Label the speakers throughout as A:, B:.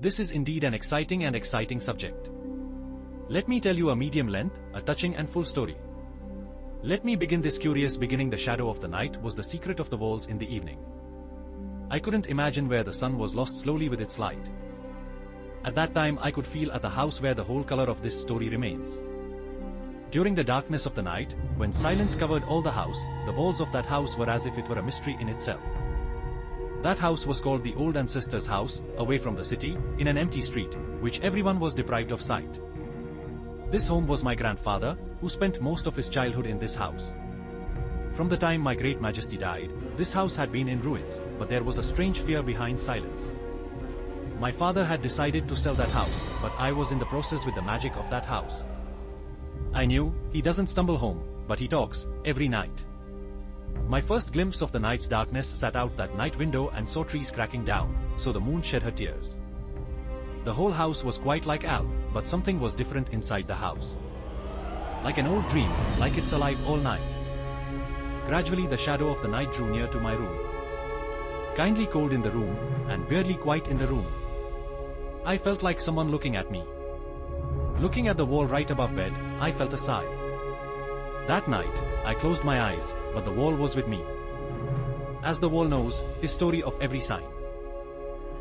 A: This is indeed an exciting subject. Let me tell you a medium length, a touching and full story. Let me begin this curious beginning. The shadow of the night was the secret of the walls in the evening. I couldn't imagine where the sun was lost slowly with its light. At that time I could feel at the house where the whole color of this story remains. During the darkness of the night, when silence covered all the house, the walls of that house were as if it were a mystery in itself. That house was called the old ancestor's house, away from the city, in an empty street, which everyone was deprived of sight. This home was my grandfather, who spent most of his childhood in this house. From the time my great majesty died, this house had been in ruins, but there was a strange fear behind silence. My father had decided to sell that house, but I was in the process with the magic of that house. I knew, he doesn't stumble home, but he talks, every night. My first glimpse of the night's darkness sat out that night window and saw trees cracking down, so the moon shed her tears. The whole house was quite like Alf, but something was different inside the house. Like an old dream, like it's alive all night. Gradually the shadow of the night drew near to my room. Kindly cold in the room, and weirdly quiet in the room. I felt like someone looking at me. Looking at the wall right above bed, I felt a sigh. That night, I closed my eyes, but the wall was with me. As the wall knows, his story of every sign.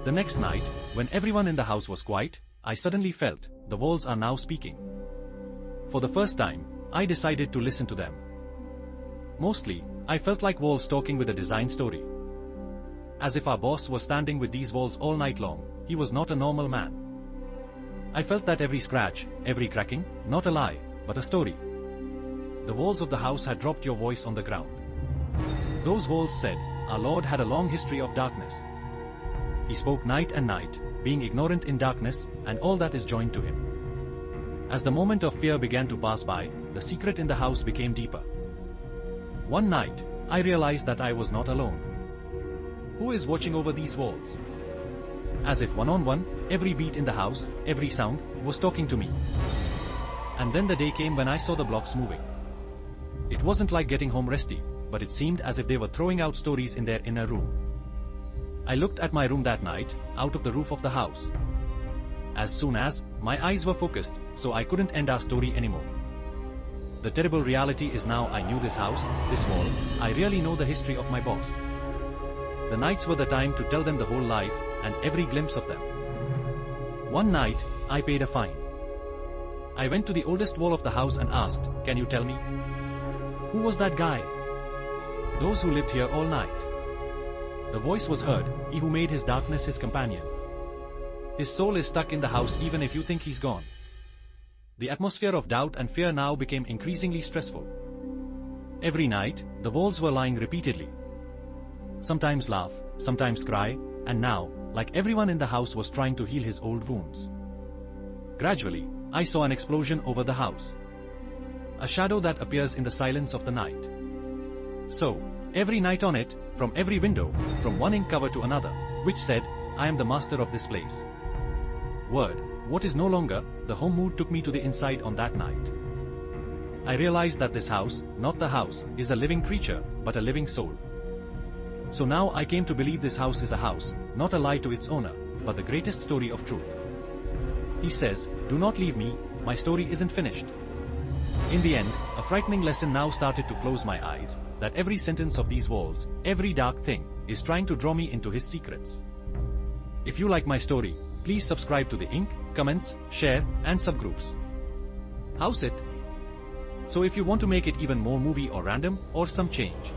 A: The next night, when everyone in the house was quiet, I suddenly felt, the walls are now speaking. For the first time, I decided to listen to them. Mostly, I felt like walls talking with a design story. As if our boss was standing with these walls all night long, he was not a normal man. I felt that every scratch, every cracking, not a lie, but a story. The walls of the house had dropped your voice on the ground. Those walls said, our Lord had a long history of darkness. He spoke night and night, being ignorant in darkness, and all that is joined to him. As the moment of fear began to pass by, the secret in the house became deeper. One night, I realized that I was not alone. Who is watching over these walls? As if one-on-one, every beat in the house, every sound, was talking to me. And then the day came when I saw the blocks moving. It wasn't like getting home resty, but it seemed as if they were throwing out stories in their inner room. I looked at my room that night, out of the roof of the house. As soon as, my eyes were focused, so I couldn't end our story anymore. The terrible reality is now I knew this house, this wall, I really know the history of my boss. The nights were the time to tell them the whole life, and every glimpse of them. One night, I paid a fine. I went to the oldest wall of the house and asked, can you tell me? Who was that guy? Those who lived here all night. The voice was heard, he who made his darkness his companion. His soul is stuck in the house even if you think he's gone. The atmosphere of doubt and fear now became increasingly stressful. Every night, the walls were lying repeatedly. Sometimes laugh, sometimes cry, and now, like everyone in the house was trying to heal his old wounds. Gradually, I saw an explosion over the house. A shadow that appears in the silence of the night. So, every night on it, from every window, from one ink cover to another, which said, I am the master of this place. Word, what is no longer, the home mood took me to the inside on that night. I realized that this house, not the house, is a living creature, but a living soul. So now I came to believe this house is a house, not a lie to its owner, but the greatest story of truth. He says, do not leave me, my story isn't finished. In the end, a frightening lesson now started to close my eyes, that every sentence of these walls, every dark thing, is trying to draw me into his secrets. If you like my story, please subscribe to the Ink, comments, share, and subgroups. How's it? So if you want to make it even more movie or random, or some change,